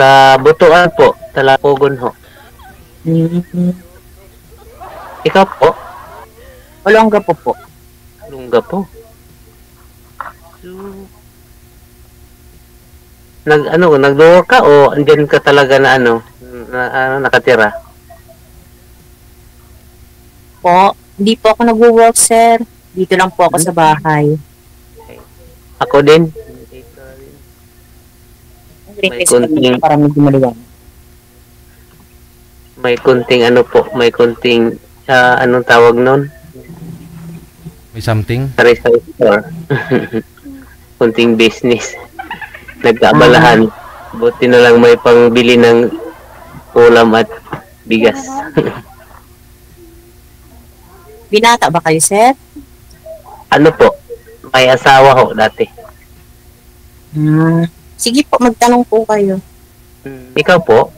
Sa Butuan po, Talapogon ho. Mm. Ikaw po? Olonga po. Lungga po. So, nagduwa ka o andyan ka talaga na nakatira? Po, hindi po ako nag-work, sir. Dito lang po ako sa bahay. Ako din. May konting- para medyo maliwanag. May konting, anong tawag nun? May something? Sari-sari store. Konting business. Nagkaabalahan. Buti na lang may pangbili ng ulam at bigas. Binata ba kayo, sir? Ano po? May asawa ho dati. Sige po, magtanong po kayo. Ikaw po?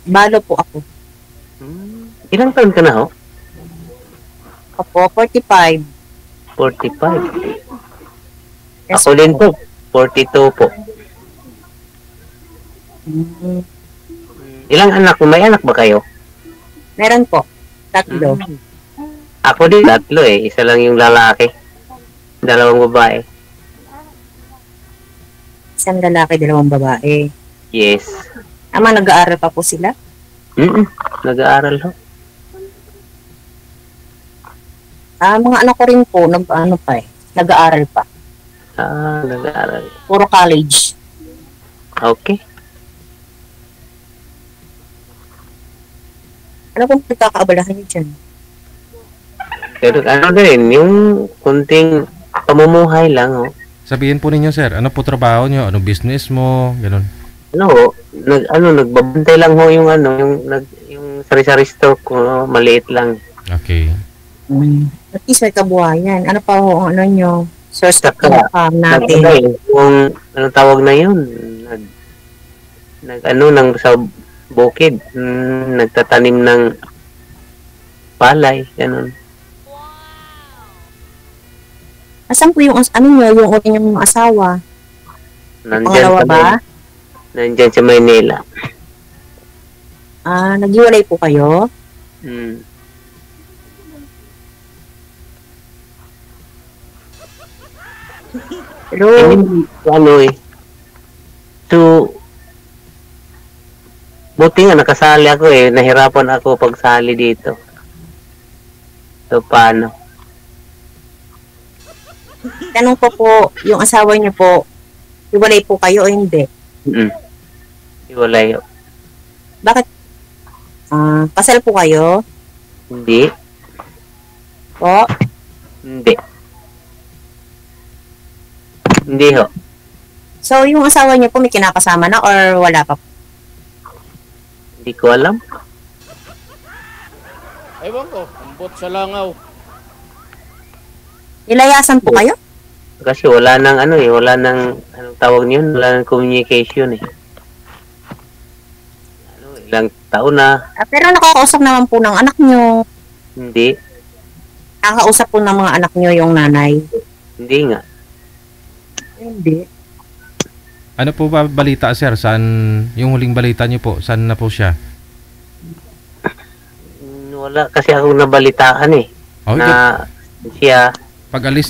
Balo po ako. Ilang taon ka na ho? Opo, 45. 45. Yes, Ako din po. 42 po. Mm, Ilang anak mo? May anak ba kayo? Meron po. 3. Ako din 3 eh. Isa lang yung lalaki. 2 babae. Isang lalaki, 2 babae. Yes. Nag-aaral pa po sila? Nag-aaral ho. Mga anak ko rin po, nag-aaral pa. Nag-aaral. Puro college. Okay. Ano pong pagkakaabalahan niyo dyan? Pero din, yung kunting pamumuhay lang ho. Sabihin po ninyo, sir, ano po trabaho nyo? Anong business mo? Ganun. Nagbabantay lang ho yung yung sari-sari store ko, maliit lang. Okay. At least may kabuhayan. Ano pa ho ang nyo? Source of Saka, income natin. Kung ano tawag na yun, nang sa bukid, nagtatanim ng palay, ganun. Asan po yung yung inyong asawa? Pangalawa ba? Nandyan sa Maynila. Naghiwalay po kayo? Pero, buti nga nakasali ako eh. Nahirapan ako pagsali dito. So, paano? tanong ko po, yung asawa niyo po, hiwalay po kayo o hindi? Hiwalay. Bakit? Kasal po kayo? Hindi. Po? Hindi. Hindi ho. So, yung asawa niyo po may kinakasama na or wala pa po? Hindi ko alam. Ewan ko, ambot sa langaw. Nilayasan po kayo? Kasi wala nang wala nang anong tawag niyon, wala nang communication eh. Ilang taon na. Pero nakakausap naman po ng anak niyo. Hindi. Nakakausap po ng mga anak niyo yung nanay. Hindi nga. Hindi. Ano po ba balita, sir? Saan, yung huling balita niyo po, saan na po siya? Wala kasi ako nabalitaan eh. Oh, na siya. Pag-alis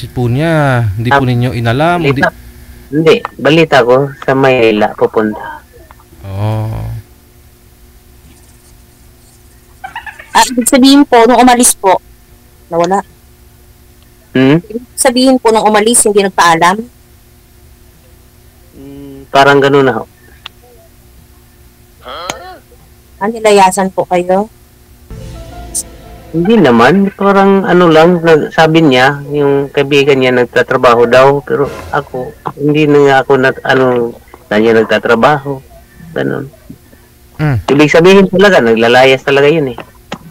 po niya, hindi po ninyo inalam? Hindi. Balita ko sa Maynila pupunta. Oh. Ibig sabihin po, nung umalis po, nawala. Ibig sabihin po, nung umalis, hindi nagpaalam? Parang gano'n na ho. Nilayasan po kayo? Hindi naman. Parang lang, sabi niya, yung kaibigan niya nagtatrabaho daw. Pero ako, hindi na nga ako na niya nagtatrabaho. Ganun. Ibig sabihin talaga, naglalayas talaga yun eh.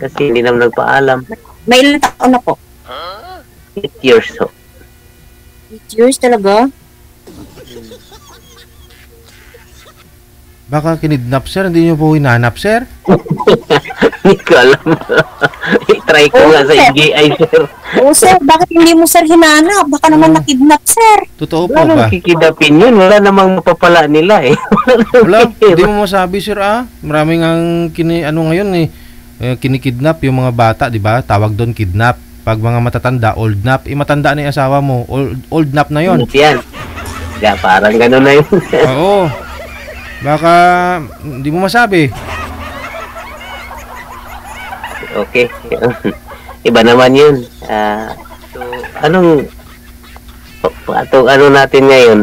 Kasi hindi naman nagpaalam. May ilang taon na po? 8 years ho. 8 years talaga? Baka kinidnap, sir. Hindi niyo po hinanap, sir? Hindi ko alam. I-try ko nga sa EGI, sir. Oo, sir. Bakit hindi mo, sir, hinanap? Baka naman nakidnap, sir. Totoo po Wala ba? nang kikidapin yun. Wala namang mapapala nila eh. Wala, hindi mo masabi sir Maraming ang ngayon kinikidnap yung mga bata, di ba? Tawag doon kidnap. Pag mga matatanda, old nap. Matanda na yung asawa mo, old nap na yon. Yan. Yeah, parang gano'n na yun. Oo. Baka hindi mo masabi. Okay. Iba naman yun. So, ano natin ngayon?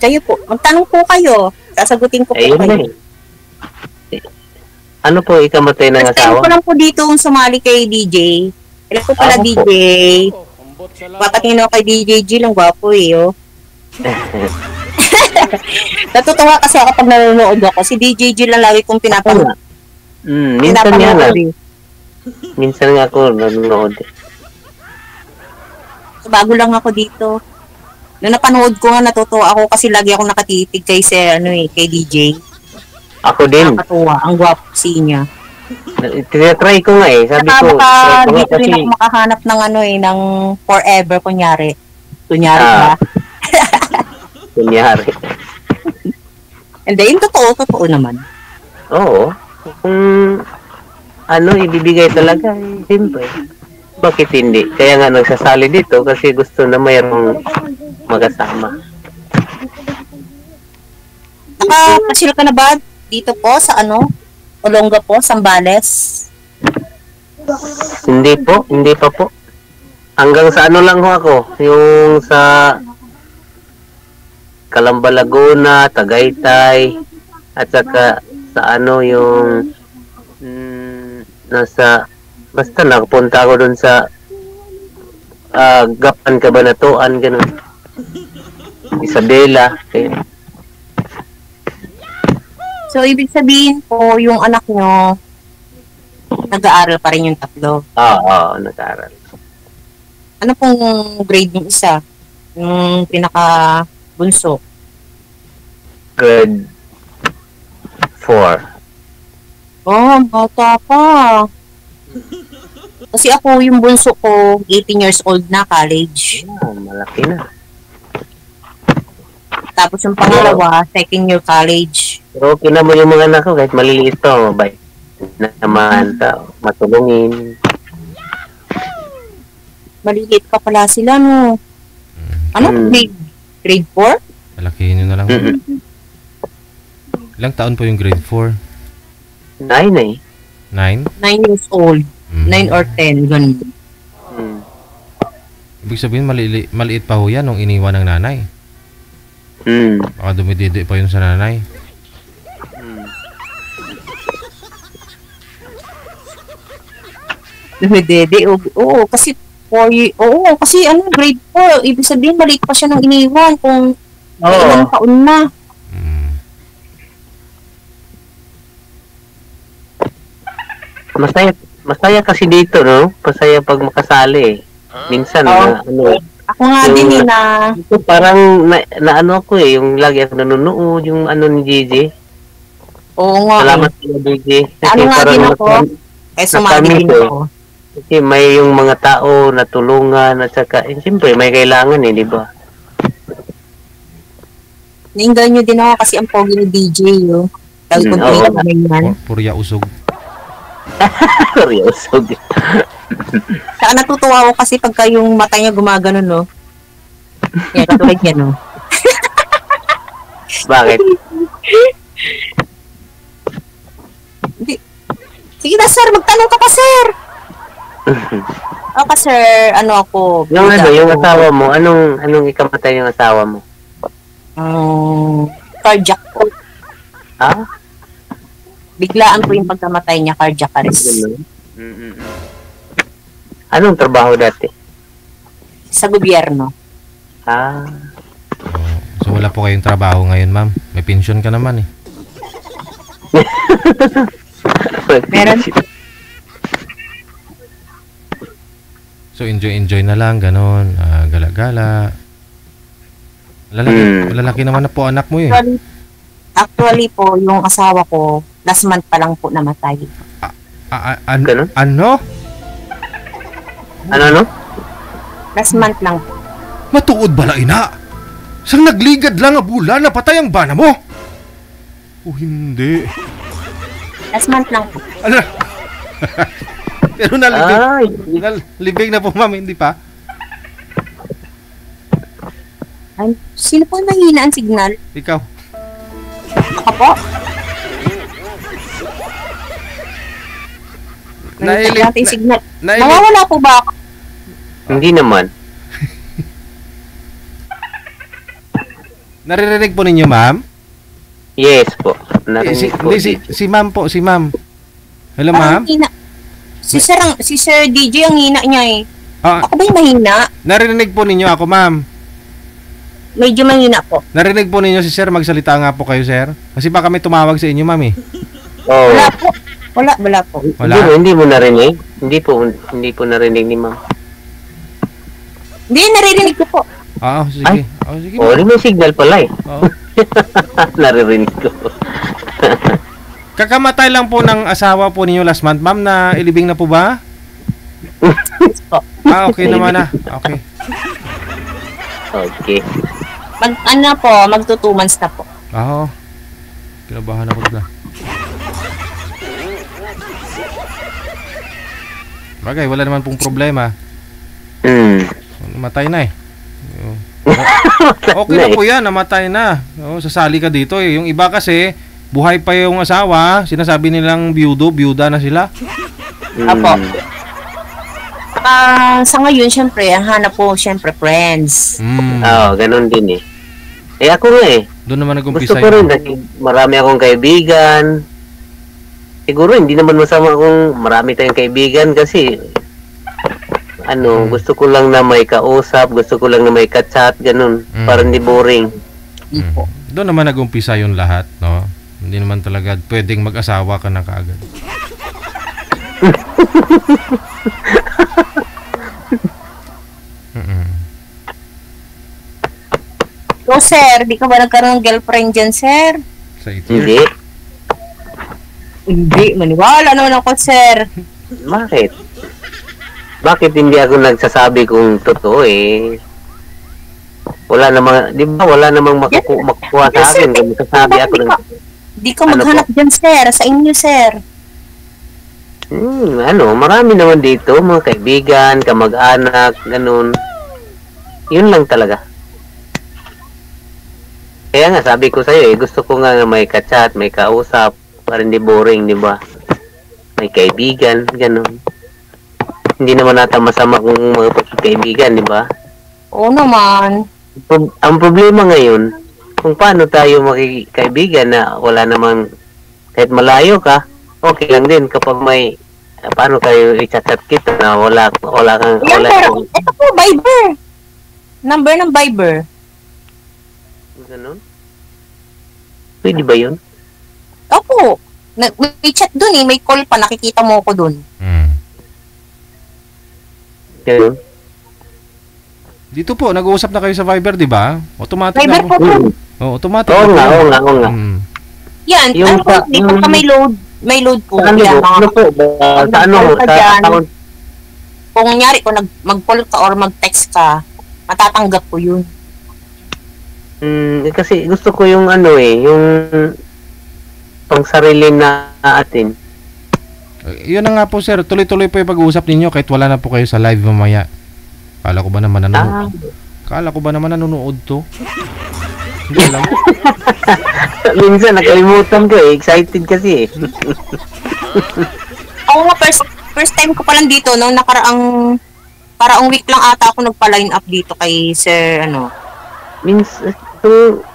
Kayo po. Magtanong po kayo. Sasagutin ko po Ayun na kayo. eh. Ano po ikamatay ng First time asawa? ko lang po dito sumali kay DJ. Kailan po pala Ako po. DJ? Ambot sa langaw. Papatingin ako kay DJ G lang. Gwapo eh, oh. Natutuwa kasi ako pag nanonood ako. Si DJ G lang lagi kong pinapanood. Minsan nga lang. eh. Minsan nga ako nanonood. So, bago lang ako dito. Nung napanood ko nga, natutuwa ako kasi lagi ako nakatitig kay kay DJ. Ako din. Nakakatuwa. Ang gwapo si niya. Tinatry ko nga eh. Sabi ko, Baka try ko nga dito rin ako makahanap ng ng forever, kunyari. Kunyari ba? kunyari. Hindi, yung totoo naman. Oo. Kung ibibigay talaga, siyempre. Bakit hindi? Kaya nga nagsasali dito kasi gusto na mayroong magkasama. Nakapasyal ka na ba dito po sa Olonga po, Zambales? Hindi pa po. Hanggang sa lang ho ako, yung sa Calamba, Laguna, Tagaytay, at saka sa yung basta nakapunta ako dun sa Gapan, Cabanatuan, ganun. Isabela. So, ibig sabihin po, yung anak nyo, nag-aaral pa rin yung tatlo. Oo, nag-aaral. Ano pong grade yung isa? Yung pinaka-bunso? Grade 4. Oh, bata pa. Kasi ako, yung bunso ko, 18 years old na, college. Malaki na. Tapos yung pangalawa, second year college. Pero okay naman yung mga anak ko, kahit maliliit to, mabait na naman, matulungin. Maliliit pa pala sila, no? Ano? Grade 4? Palakihin nyo na lang. Ilang taon po yung grade 4? 9 eh. 9? 9 years old. 9 or 10, ganun. Ibig sabihin, maliit pa ho yan nung iniwan ng nanay. Baka dumididi pa yun sa nanay. Dumididi? Oo, kasi grade 4. Ibig sabihin, maliit pa siya nung iniwan kung ilang taon na. Masaya kasi dito, no? Masaya pag makasali. Minsan, ako nga din na... Ito parang, ako yung lagi ako nanonood, yung ni Gigi. Oo nga. Salamat sa Gigi. Nga din ako. Sumali din ako. Kasi may yung mga tao na tulungan at saka, siyempre, may kailangan di ba? Nainggan nyo din ako kasi ang pogi ni DJ, yo. Lagi kong pinag-aman. Purya usog. Purya usog. Saka natutuwa ako kasi pagka yung mata niya gumagano, no? Kaya katulad niya, no? Bakit? Sige na, sir. Magtanong ka pa, sir. Okay, sir. Ako? Yung asawa mo, anong ikamatay yung asawa mo? Cardiac po. Biglaan po yung pagkamatay niya, cardiac arrest. Anong trabaho dati? Sa gobyerno. So wala po kayong trabaho ngayon, ma'am? May pension ka naman eh. Meron. So enjoy na lang, ganon. Gala-gala. Lalaki naman na po anak mo eh. Actually po, yung asawa ko, Last month pa lang po namatay. Ganun? Ano? Ano? Last month lang po. Matuod bala ina? Sang nagligad lang nga bulan, napatay ang bana mo? O hindi. Last month lang po. Ano? Pero nalibig na po, ma'am, hindi pa? Ay, sino po ang mahina ang signal? Ikaw. Ako po? Nating signal. Nawawala po ba ako? Hindi naman. Naririnig po ninyo, ma'am? Yes po. Narinig ko. Si ma'am po, si ma'am. Hello, ma'am? Si Sir DJ ang hina niya eh. Ako ba yung mahina? Naririnig po ninyo ako, ma'am? Medyo mahina po. Narinig po ninyo si Sir, magsalita nga po kayo, Sir? Kasi baka may tumawag sa inyo, ma'am eh. Oh. Wala po. Wala po. Wala? Hindi mo narinig? Hindi po narinig ni ma'am. Hindi, naririnig ko po. Oo, sige. Sige. Oh, may signal pala eh. Oo. Naririnig ko. Kakamatay lang po ng asawa po ninyo last month, ma'am, na ilibing na po ba? Okay naman na. Okay. Okay. Magto 2 months na po. Oo. Kinabahan ako na. Bagay, wala naman pong problema. Namatay na eh. Okay na po yan, namatay na. Sasali ka dito eh. Yung iba kasi, buhay pa yung asawa, sinasabi nilang byuda na sila. Apo. Sa ngayon, syempre, ang hanap po, syempre, friends. Oo, ganun din eh. Eh ako nga eh. Doon naman nag-umpisa. Gusto ko rin, marami akong kaibigan. Siguro hindi naman masama kung marami tayong kaibigan kasi gusto ko lang na may kausap, gusto ko lang na may ka-chat, ganun, para hindi boring. Doon naman nag-umpisa yung lahat, no? Hindi naman talaga pwedeng mag-asawa ka na kaagad. So, sir, di ka ba nagkaroon ng girlfriend dyan, sir? Sa ito? Hindi, maniwala naman ako, sir. Bakit? Bakit hindi ako nagsasabi kung totoo eh? Wala namang, di ba, wala namang makukuha sa akin kung magsasabi ako ng... Di ka maghanap dyan, sir. Sa inyo, sir. Marami naman dito, mga kaibigan, kamag-anak, ganun. Yun lang talaga. Kaya nga, sabi ko sa'yo eh, gusto ko nga may ka-chat, may kausap, para hindi boring, di ba? May kaibigan, ganun. Hindi naman nata masama kung mga kaibigan, di ba? Oo naman. Ang problema ngayon, kung paano tayo makikaibigan na wala namang, kahit malayo ka, okay lang din kapag may, paano kayo i-chat kita na wala kang, ito po, Viber. Number ng Viber. Ganun? Pwede ba yun? Opo. May chat dun eh. May call pa. Nakikita mo ko dun. Ganun? Dito po, nag-uusap na kayo sa Viber, di ba? Automatic Viber na. po po. Automatic. Oo nga. Yan. Di pa may load po. Ano po? Kung nangyari, kung mag-call ka or mag-text ka, matatanggap po yun. Kasi gusto ko yung yung pang sarili na atin. Yun na nga po, sir. Tuloy-tuloy po yung pag-uusap ninyo kahit wala na po kayo sa live mamaya. Kala ko ba naman nanonood to? Hindi alam. Minsan nakalimutan ko eh. Excited kasi eh. Ako nga first time ko pa lang dito nung paraang week lang ata ako nagpa-line up dito kay Sir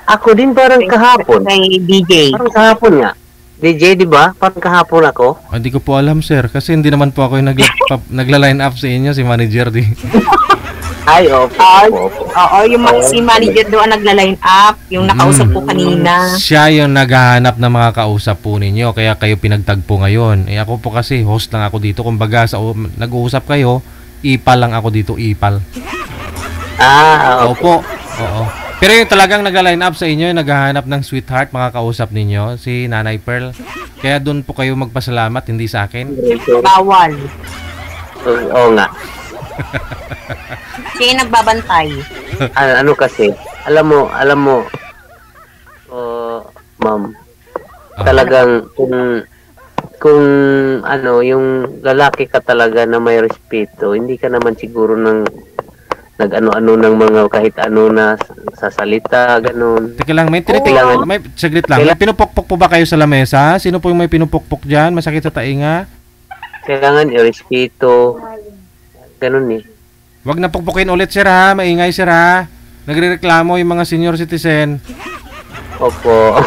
ako din parang kahapon. Kay DJ. Parang kahapon nga. DJ, di ba? Parang kahapon ako. Hindi ko po alam, sir. Kasi hindi naman po ako yung nagla-line up sa inyo, si manager di. Ay, opo. Oo, yung si manager doon nagla-line up. Yung nakausap po kanina. Siya yung naghahanap ng mga kausap po ninyo. Kaya kayo pinagtagpo ngayon. Ako po kasi, host lang ako dito. Kumbaga, nag-uusap kayo, ipal lang ako dito, ipal. Okay. Opo. Oo. Pero yung talagang nagla-line up sa inyo, yung naghahanap ng sweetheart, makakausap ninyo, si Nanay Pearl. Kaya doon po kayo magpasalamat, hindi sa akin. Bawal. Oo nga. Siya yung nagbabantay. Ano kasi, alam mo, ma'am, talagang kung ano, yung lalaki ka talaga na may respeto, hindi ka naman siguro nag-ano-ano ng mga kahit ano na sa salita, ganun. Teka lang, may saglit lang. May pinupukpok po ba kayo sa lamesa? Sino po yung may pinupukpok dyan? Masakit sa tainga? Kailangan i-respeto. Ganun eh. Wag na pukpukin ulit, sir ha. Maingay, sir ha. Nagrereklamo yung mga senior citizen. Opo.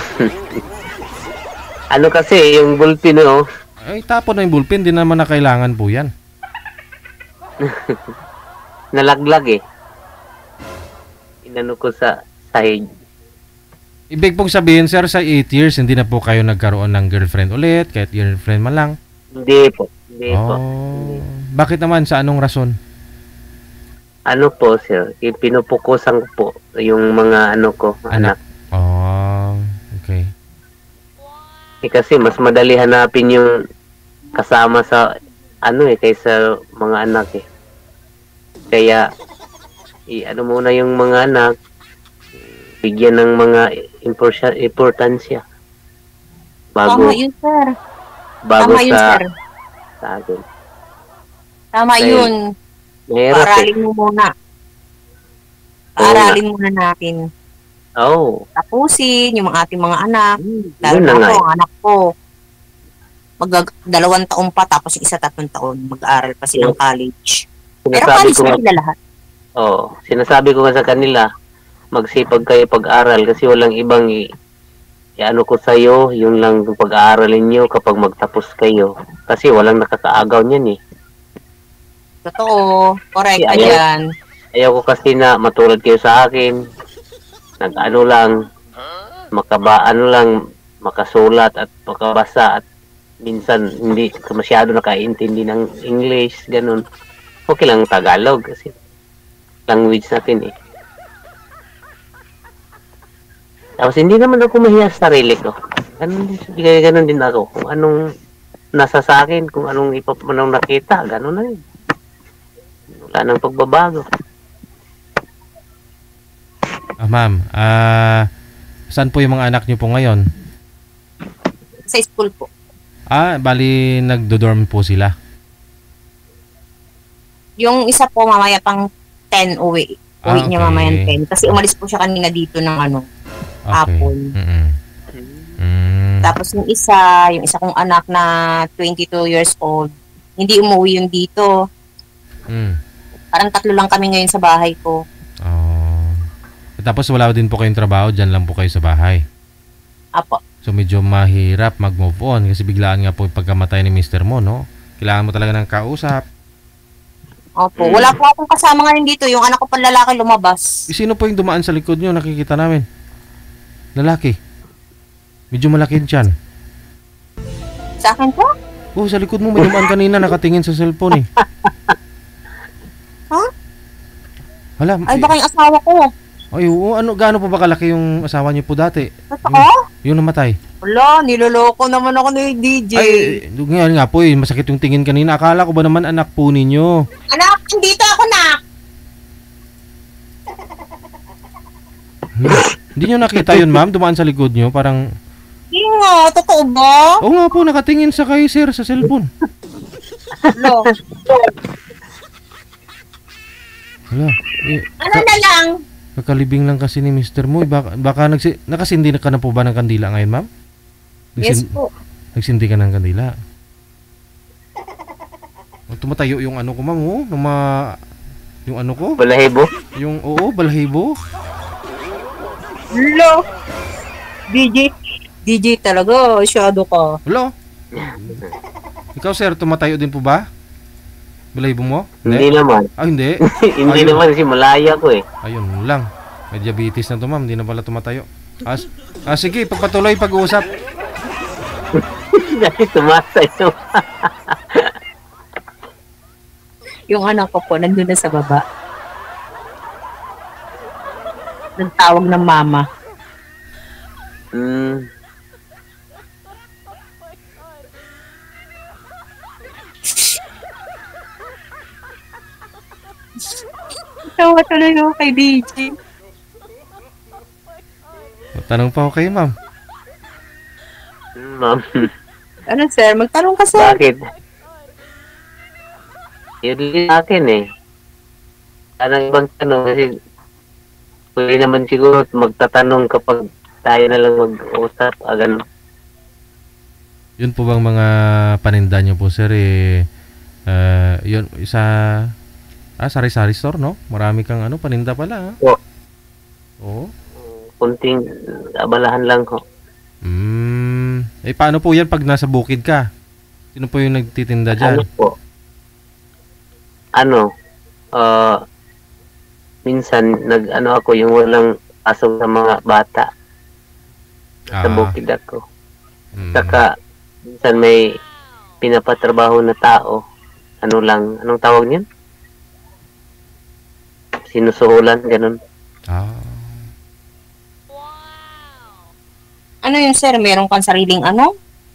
Ano kasi, yung bulpin, no? Ay, tapon na yung bullpen. Di naman na kailangan po yan. Nalaglag eh. Inano ko sa sahig. Ibig pong sabihin, sir, sa 8 years, hindi na po kayo nagkaroon ng girlfriend ulit, kahit girlfriend man lang? Hindi po. Hindi po. Bakit naman? Sa anong rason? Ano po, sir? Pinupukusan ko po yung mga ano ko, anak. Oh, okay. Kasi mas madali hanapin yung kasama sa ano kaysa mga anak eh. Kaya ano muna yung mga anak, bigyan ng mga importansya. Tama yun, sir. Bago Tama yun, sir. Sa akin. Tama yun. Paaralin mo muna. Paaralin muna natin. Tapusin yung ating mga anak. Lalo na ako, ang anak ko. 2 taon pa, tapos yung isa 3 taon. Mag-aaral pa silang college. Pero college na sila lahat. Sinasabi ko nga sa kanila, magsipag kayo pag-aral kasi walang ibang ano ko sa'yo, yung lang pag-aaralin nyo kapag magtapos kayo. Kasi walang nakakaagaw niyan eh. Totoo. Correct ka dyan. Ayaw ko kasi na matulad kayo sa akin. Nag-ano lang, makasulat at makabasa at minsan hindi masyado nakaintindi ng English, ganun. Okay lang Tagalog kasi language natin eh. Tapos hindi naman ako mahiya sa sarili ko. Ganun din ako. Kung anong nasa sa akin, kung anong nakita, ganun na yun. Wala nang pagbabago. Ma'am, saan po yung mga anak niyo po ngayon? Sa school po. Bali nagdo-dorm po sila. Yung isa po mamaya pang 10 uwi. Uwi niya mamaya 10. Kasi umalis po siya kanina dito ng hapon. Tapos yung isa kong anak na 22 years old, hindi umuwi yung dito. Parang 3 lang kami ngayon sa bahay ko. Tapos wala din po kayong trabaho, dyan lang po kayo sa bahay. Apo. So medyo mahirap mag-move on kasi biglaan nga po yung pagkamatay ni Mr. mo, no? Kailangan mo talaga ng kausap. Opo. Wala po akong kasama ngayon dito. Yung anak ko pang lalaki lumabas. Sino po yung dumaan sa likod nyo? Nakikita namin. Lalaki. Medyo malaki dyan. Sa akin po? Sa likod mo may dumaan kanina nakatingin sa cellphone eh. Hala, baka yung asawa ko. Ay, gaano po ba kalaki yung asawa niyo po dati? Totoo? Yung namatay. Wala, niloloko naman ako ni DJ. Ngayon nga po masakit yung tingin kanina. Akala ko ba naman anak po ninyo? Anak, dito ako na. Hindi nyo nakita yun, ma'am? Dumaan sa likod nyo, parang... Hindi nga, totoo ba? Oo nga po, nakatingin sa kay sir sa cellphone. Hello. Hala. Ano na lang? Kakalibing lang kasi ni Mr. mo. Baka nakasindi ka na po ba ng kandila ngayon, ma'am? Yes po. Nagsindi ka ng kandila. Tumatayo yung ano ko, ma'am, yung ano ko? Balahibo? Balahibo. Hello. DJ talaga, shadow ka. Hello. Ikaw, sir, tumatayo din po ba? Balahibo mo? Hindi naman. Hindi? Hindi naman kasi malaya ko eh. Ayun lang. May diabetes na to, ma'am. Hindi na pala tumatayo. Sige, pagpatuloy pag-uusap. Dahil tumasayo. Yung anak ko po, nandun na sa baba. nagtawag ng mama. Hmm. Tawa tuloy ako kay DJ. Tanong pa ako kay ma'am. Ma'am. Ano, sir? Magtanong ka, sir. Bakit? Yun din sa akin eh. Anong ibang tanong kasi pwede naman siguro magtatanong kapag tayo na lang mag-usap. Ganun. Yun po bang mga paninda nyo po, sir? Yun, sari-sari store, no? Marami kang paninda pala, ha? Oo. Oo. Kunting abalahan lang ko. Paano po yan pag nasa bukid ka? Sino po yung nagtitinda dyan? Ano po? Minsan ako yung walang pasok sa mga bata. Sa bukid ako. Saka minsan may pinapatrabaho na tao. Anong tawag niyan? Sinusuhulan, ganun. Ano yun, sir? Meron kang sariling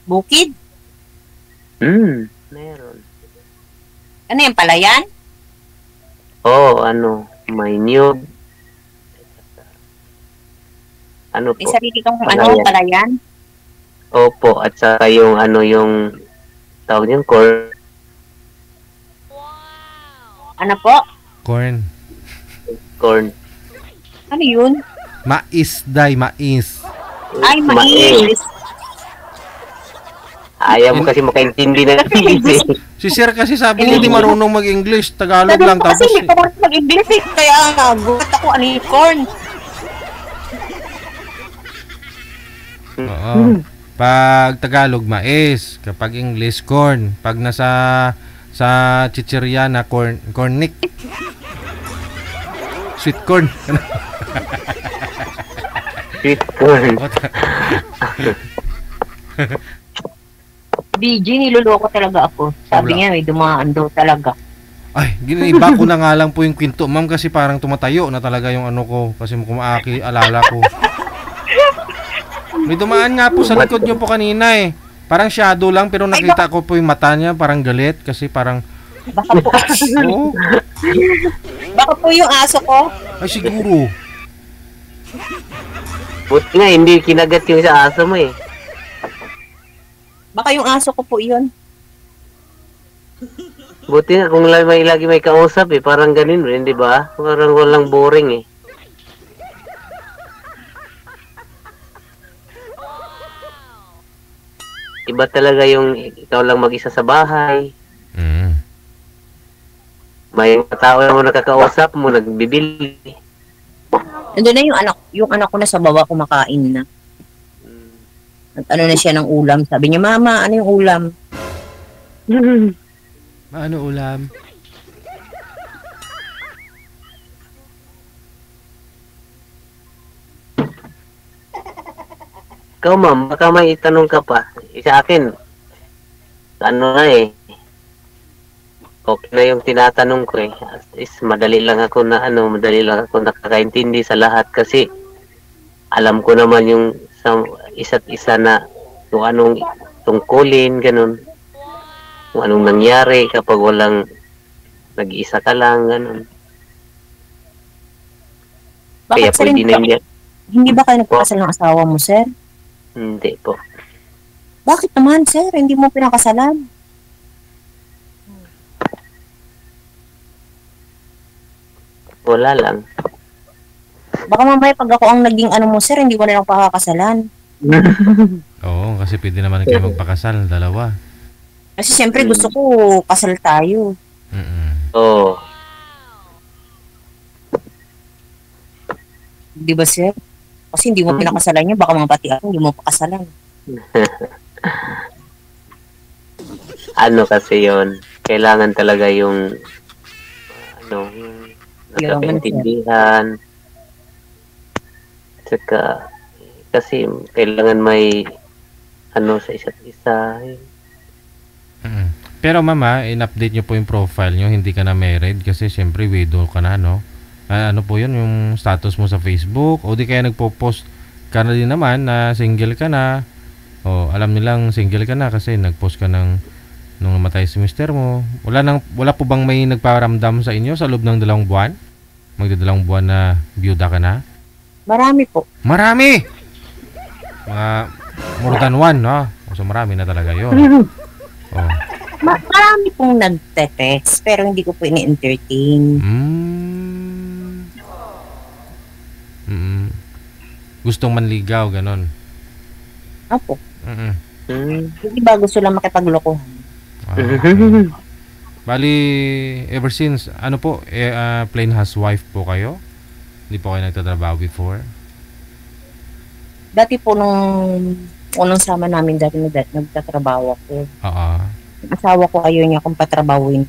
bukid? Meron. Ano yung palayan? Oo, may niyog. Ano May po? sarili kang Palayan. palayan? Opo, at saka yung yung tawag niyan, corn. Ano po? Corn. Ano yun? Mais, mais. Ay, mais. Ayaw mo kasi makaintindi na English. Si sir kasi sabi niya hindi marunong mag-English, Tagalog lang tapos. Kasi hindi ko marunong mag-English eh. Kaya nagulat ako ano yung corn. Oo. Pag Tagalog, mais. Kapag English, corn. Pag sa chichirya na cornic. Sweet corn. Sweet corn. DJ, niloloko talaga ako. Sabi niya, may dumaan daw talaga. Ay, giniba ko na nga lang po yung kwento, ma'am, kasi parang tumatayo na talaga yung ko. Kasi kumaaki, alala ko. May dumaan nga po sa likod nyo po kanina eh. Parang shadow lang, pero nakita ko po yung mata niya, parang galit. Kasi parang... Baka po. Oo. Baka po yung aso ko. Ay, siguro. Buti nga, hindi kinagat yung sa aso mo eh. Baka yung aso ko po yun. Buti nga kung lagi may kausap eh, parang ganun rin, di ba? Parang walang boring eh. Iba talaga yung ikaw lang mag-isa sa bahay. May tao mo nakakausap mo, nagbibili. Nandun na yung anak ko na sa baba kumakain na. At ano na siya ng ulam. Sabi niya, Mama, ano yung ulam? Ano ulam? Ikaw ma'am, baka may itanong ka pa. Sa akin, okay na yung tinatanong ko eh. Madali lang ako nakakaintindi sa lahat kasi alam ko naman yung sa isa't isa na kung anong tungkulin, ganun. Kung anong nangyari kapag walang nag-iisa ka lang, ganun. Kaya Bakit pwede na hindi ba kayo nagpakasal ng asawa mo, sir? Hindi po. Bakit naman, sir? Hindi mo pinakasalan? Wala lang. Baka mamaya pag ako ang naging mo, sir, hindi ko na lang pakakasalan. Oo, kasi pwede naman kayo magpakasal, dalawa. Kasi siyempre gusto ko kasal tayo. Oo. Di ba, sir? Kasi hindi mo pinakasalan niya, baka mga pati ako, hindi mo pakasalan. Kasi yon, kailangan talaga yung yung nagkakaintindihan. Saka kasi kailangan may sa isa't isa. Pero mama, in-update nyo po yung profile nyo, hindi ka na married kasi syempre widow ka na, no? Ano po yun, yung status mo sa Facebook, o di kaya nagpo-post ka na din naman na single ka na, o alam nilang single ka na kasi nagpost ka nung namatay si mister mo. Wala po bang may nagparamdam sa inyo sa loob ng 2 buwan? Magdadalawang buwan na byuda ka na? Marami po. Marami! Mga more than 1, no? So marami na talaga yun. Oh. Marami pong nagte-text pero hindi ko po ini-entertain. Gustong manligaw, ganon. Opo. Hindi ba gusto lang makipaglokohan? Okay. Bali, ever since, ano po, plain housewife po kayo? Hindi po kayo nagtatrabaho before? Dati po nung unang sama namin dati nagtatrabaho ako. Ang asawa ko ayaw niya akong patrabawin.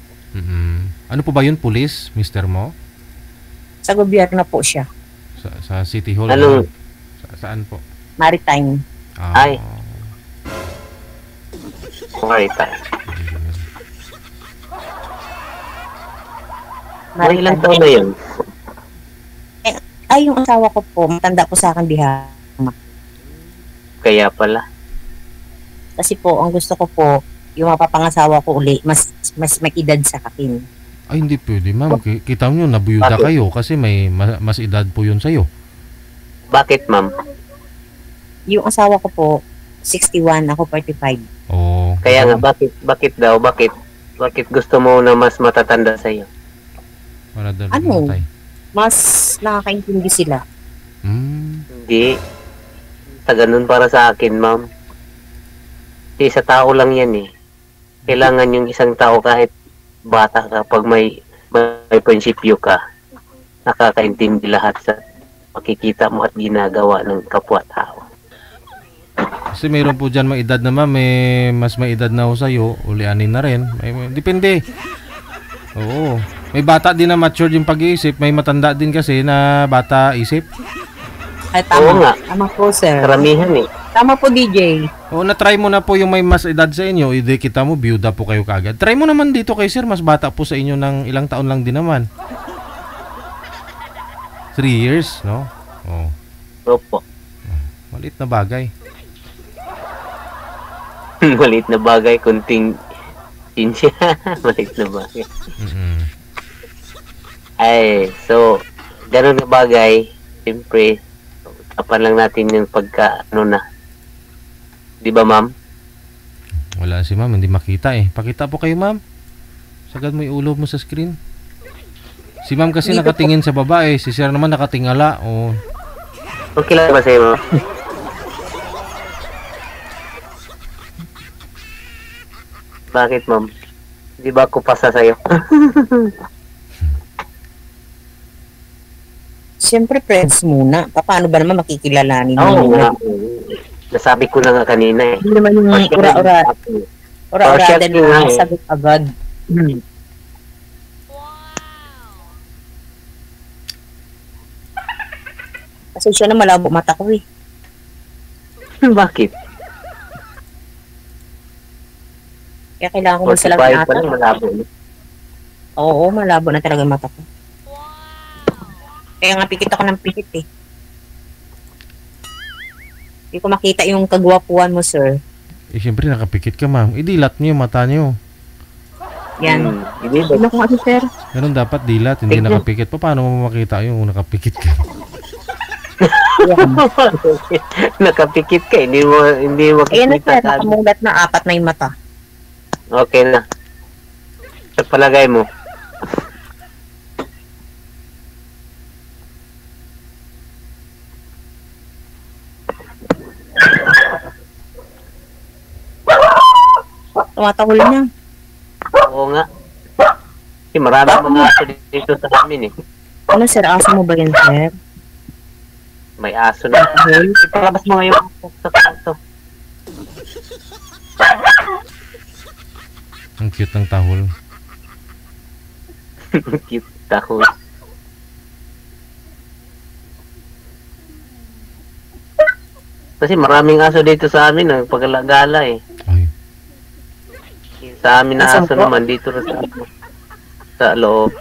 Ano po ba yun, police, mister mo? Sa gobyerno po siya. Sa City Hall? Ano? Saan po? Maritime. Ay. Maritime. Mga ilang taon na yun? Ay, yung asawa ko po, matanda po sa akin bihama. Kaya pala. Kasi po, ang gusto ko po, yung mapapangasawa ko uli, mas may edad sa akin. Ay, hindi pwede, ma'am. Kita nyo, nabuyuda kayo kasi may mas edad po yun sa'yo. Bakit, ma'am? Yung asawa ko po, 61, ako 45. Oo. Kaya nga, bakit gusto mo na mas matatanda sa'yo? Para daw Ano? matay. Mas nakakaintindi sila. Hindi. Sa ganun para sa akin, ma'am. Sa tao lang yan eh. Kailangan yung isang tao kahit bata ka, pag may prinsipyo ka, nakakaintindi lahat sa makikita mo at ginagawa ng kapwa-tao. Kasi mayroon po dyan may edad naman, mas may edad na ho sa'yo, ulianin na rin. Depende. Oo. May bata din na matured yung pag-iisip, may matanda din kasi na bata isip. Ay, tama. Oo nga. Tama po, sir. Karamihan eh. Tama po, DJ. Oo, na-try mo na po yung may mas edad sa inyo, hindi kita mo, byuda po kayo kagad. Try mo naman dito kay sir, mas bata po sa inyo ng ilang taon lang din naman. 3 years, no? Oo. Opo. Maliit na bagay. Maliit na bagay, kunting sinsya. Maliit na bagay. Ay, so, ganun na bagay, siyempre, usapan lang natin yung ano na. Di ba, ma'am? Wala si ma'am, hindi makita eh. Pakita po kayo, ma'am. Sagad mo yung ulo mo sa screen. Si ma'am kasi Dito nakatingin sa baba eh. Si sir naman nakatingala. Oh. Okay lang ba sa'yo, ma'am? Bakit, ma'am? Di ba ako pasa sa'yo? Siyempre, friends muna. Paano ba naman makikilalanin Oo mo? nga. Nasabi ko na nga kanina eh. Hindi naman yung ura-ura din na sagot agad. Kasi siya na malabo mata ko eh. Bakit? Kaya kailangan ko 45 magsalag pa ata. lang, malabo. Oo, malabo na talaga yung mata ko. Kaya nga pikit ako ng pikit eh. Hindi ko makita yung kagwapuan mo, sir. Eh, siyempre nakapikit ka, ma'am. Idilat niyo yung mata niyo. Yan. Hindi ba? Ano ko nga, sir? Ganun dapat dilat, hindi nakapikit. Paano mo makita yung nakapikit ka? Nakapikit ka, hindi mo Ayan na, sir. makikita. Nakamulat na 4 na yung mata. Okay na. Sa palagay mo. Tumatahol niya. Oo nga. Kasi marami mga aso dito sa amin eh. Ano, sir? Aso mo ba yan, sir? May aso na. Ipalabas mo ngayon sa kwarto. Ang cute ng tahol. Cute ako. Kasi maraming aso dito sa amin, paggalagala eh. Ay. Sa amin na Asan aso po? naman dito sa loob.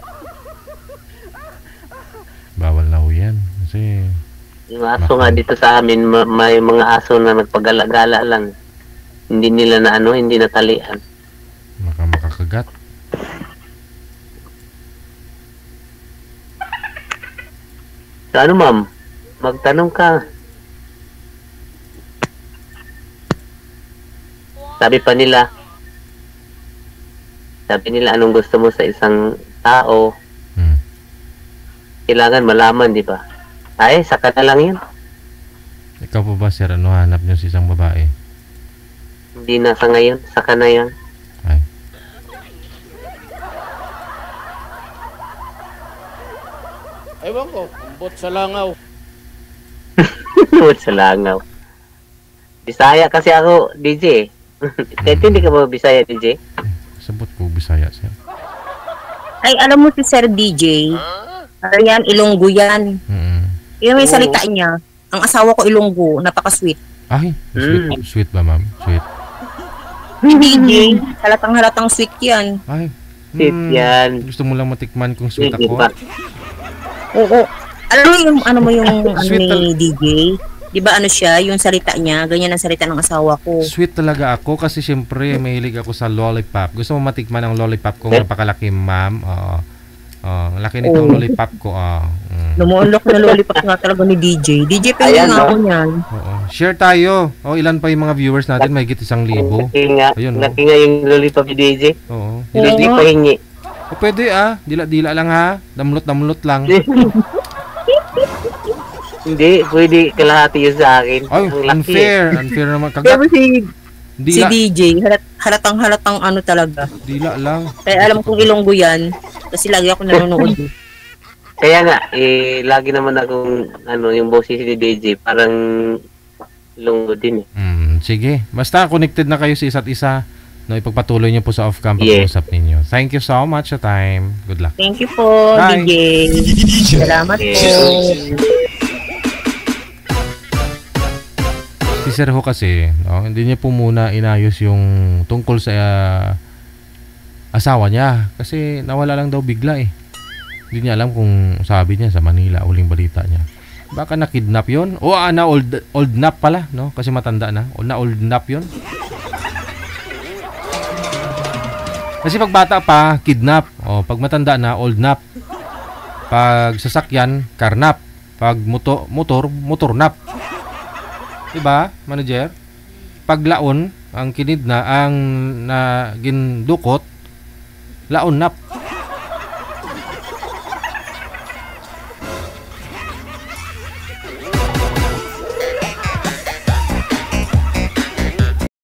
Yung aso nga dito sa amin, may mga aso na nagpagala-gala lang. Hindi nila na hindi natalian. Makakagat. So ma'am? Magtanong ka. Sabi nila anong gusto mo sa isang tao. Kailangan malaman, di ba? Ay, saka na lang yun. Ikaw po ba, sir, ano hanap niyo sa isang babae? Hindi na sa ngayon, saka na yan. Ay. Ewan ko, umbot sa langaw. Umbot sa langaw. Bisaya kasi ako, DJ. Kahit hindi ka ba Bisaya, DJ? Sabot ko, Bisaya, sir. Ay, alam mo si Sir DJ, yan, Ilonggo yan. Yung may salita niya, ang asawa ko Ilonggo, napaka-sweet. Ay, sweet ba, ma'am? Sweet. DJ, halatang sweet yan. Ay, sweet yan. Gusto mo lang matikman kung sweet ako? Oo. Alam mo yung Sweet ni DJ? Di ba siya, yung salita niya, ganyan ang salita ng asawa ko. Sweet talaga ako kasi syempre mahilig ako sa lollipop. Gusto mo matikman ang lollipop ko, napakalaki, ma'am? Ang laki nitong lollipop ko. Lumulok na lollipop nga talaga ni DJ. DJ, pwede nga ako niyan. Oo. Share tayo. Ilan pa yung mga viewers natin? May higit 1,000. Laki nga yung lollipop ni DJ. Oo. Hindi pahingi. Pwede dila-dila lang ha. Damlot lang. Hindi, pwede kalahati yun sa akin. Ay, unfair naman. Pero si DJ, halatang talaga. Dila lang. Kaya alam kong Ilonggo yan, kasi lagi ako nanonood. Kaya nga, lagi naman akong, yung boses ni DJ, parang Ilonggo din Sige, basta connected na kayo sa isa't isa. No, ipagpatuloy niyo po sa off-cam pag-uusap ninyo. Thank you so much sa time. Good luck. Thank you po, Bye. DJ. Salamat po. Si Sir Ho kasi, hindi niya po muna inayos yung tungkol sa asawa niya. Kasi nawala lang daw bigla eh. Hindi niya alam kung sabi niya sa Manila, uling balita niya. Baka na-kidnap yun? O old nap pala, no? Kasi matanda na. Old nap yun. Kasi pag bata pa, kidnap. Pag matanda na, old nap. Pag sasakyan, karnap. Pag motor nap. Diba, manager? Pag laon, ang kinidna, ang gindukot, laon nap.